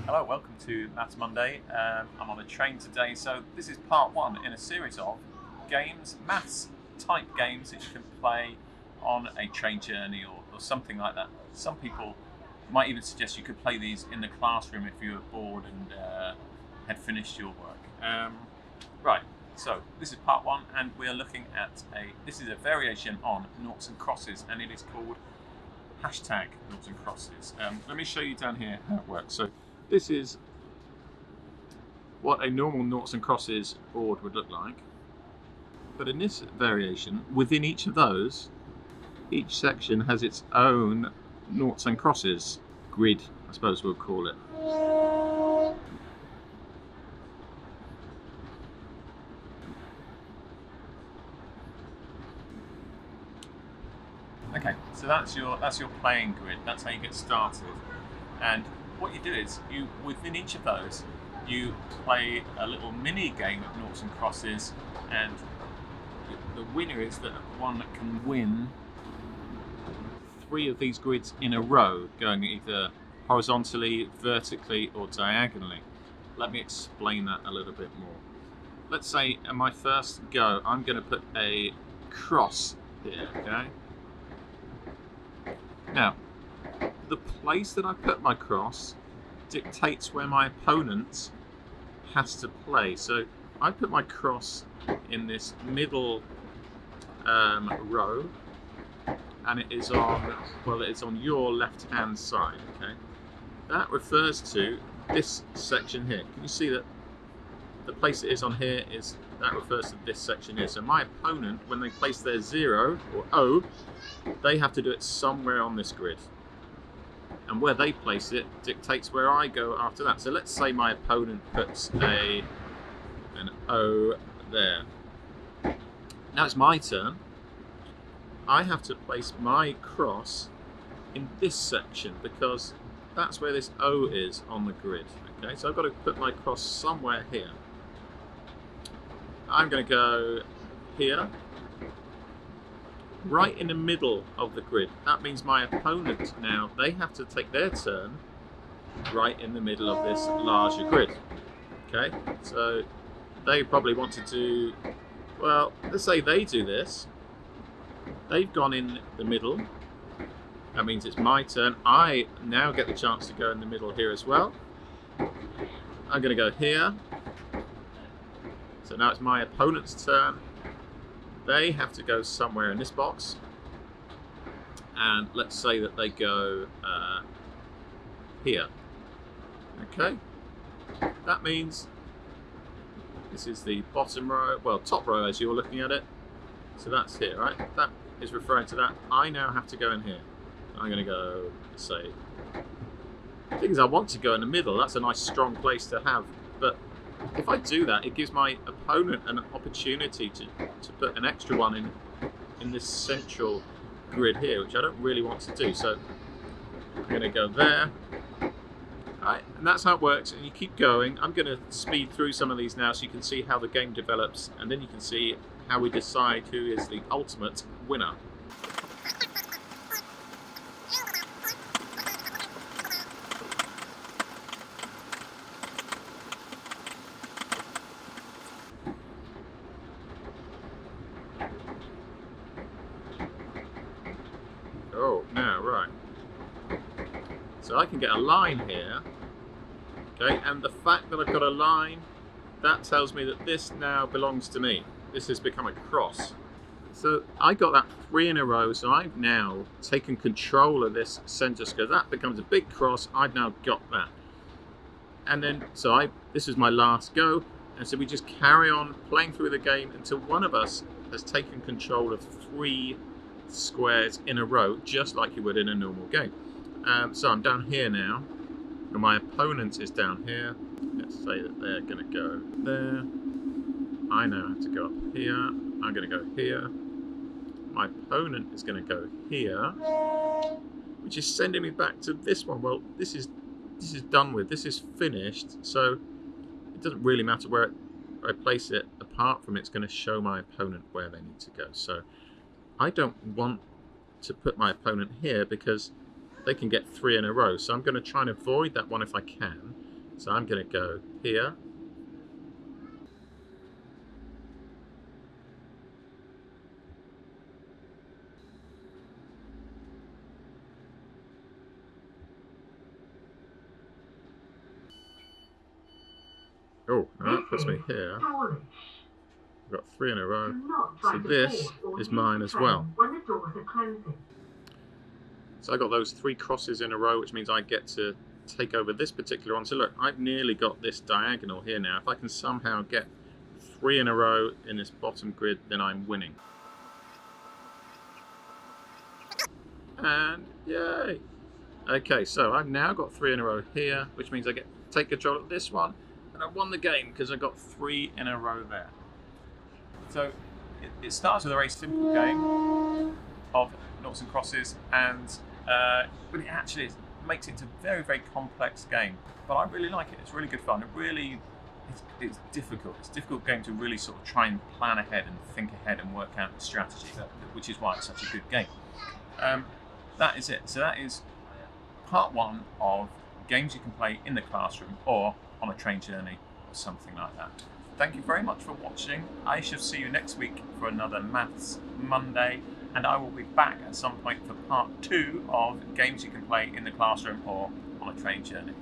Hello, welcome to Maths Monday. I'm on a train today, so this is part one in a series of games, maths type games that you can play on a train journey or something like that. Some people might even suggest you could play these in the classroom if you were bored and had finished your work. Right, so this is part one, and we are looking at this is a variation on noughts and crosses, and it is called hashtag noughts and crosses. Let me show you down here how it works. So this is what a normal noughts and crosses board would look like. But in this variation, within each of those, each section has its own noughts and crosses grid, I suppose we'll call it. Okay, so that's your playing grid. That's how you get started. And what you do is within each of those you play a little mini game of noughts and crosses, and the winner is the one that can win 3 of these grids in a row, going either horizontally, vertically or diagonally. Let me explain that a little bit more. Let's say in my first go I'm going to put a cross here, okay? Now, the place that I put my cross dictates where my opponent has to play. So I put my cross in this middle row, and it is on your left-hand side. Okay, that refers to this section here. Can you see that the place it is on here refers to this section here? So my opponent, when they place their 0 or O, they have to do it somewhere on this grid. And where they place it dictates where I go after that. So let's say my opponent puts an O there. Now it's my turn. I have to place my cross in this section because that's where this O is on the grid. Okay, so I've got to put my cross somewhere here. I'm going to go here, right in the middle of the grid. That means my opponent now, they have to take their turn right in the middle of this larger grid. Okay, so they probably want to do, well, let's say they do this. They've gone in the middle. That means it's my turn. I now get the chance to go in the middle here as well. I'm going to go here. So now it's my opponent's turn. They have to go somewhere in this box, and let's say that they go here. Okay, that means this is the bottom row, well, top row as you're looking at it. So that's here, right? That is referring to that. I now have to go in here. I'm going to go, say, the thing is, I want to go in the middle. That's a nice strong place to have, but if I do that, it gives my opponent an opportunity to put an extra one in this central grid here, which I don't really want to do. So I'm going to go there. Right, and that's how it works, and you keep going. I'm going to speed through some of these now so you can see how the game develops, and then you can see how we decide who is the ultimate winner. Oh, now, right. So I can get a line here, okay, and the fact that I've got a line, that tells me that this now belongs to me. This has become a cross. So I got that 3 in a row, so I've now taken control of this center square. That becomes a big cross. I've now got that. And then, this is my last go, and so we just carry on playing through the game until one of us has taken control of 3 squares in a row, just like you would in a normal game. So I'm down here now, and my opponent is down here. Let's say that they're going to go there. I now have to go up here. I'm going to go here. My opponent is going to go here, which is sending me back to this one. Well, this is done with. This is finished. So it doesn't really matter where I place it. Apart from it's going to show my opponent where they need to go. So I don't want to put my opponent here because they can get 3 in a row. So I'm going to try and avoid that one if I can. So I'm going to go here. Oh, that puts me here. I've got 3 in a row. So this is mine as well. So I got those 3 crosses in a row, which means I get to take over this particular one. So look, I've nearly got this diagonal here now. If I can somehow get 3 in a row in this bottom grid, then I'm winning. And yay! Okay, so I've now got 3 in a row here, which means I get to take control of this one. And I won the game because I got 3 in a row there. So it starts with a very simple game of noughts and crosses, and but it actually makes it a very, very complex game. But I really like it. It's really good fun. It's difficult. It's a difficult game to really sort of try and plan ahead and think ahead and work out the strategy, which is why it's such a good game. That is it. So that is part 1 of games you can play in the classroom or on a train journey or something like that. Thank you very much for watching. I shall see you next week for another Maths Monday, and I will be back at some point for part 2 of games you can play in the classroom or on a train journey.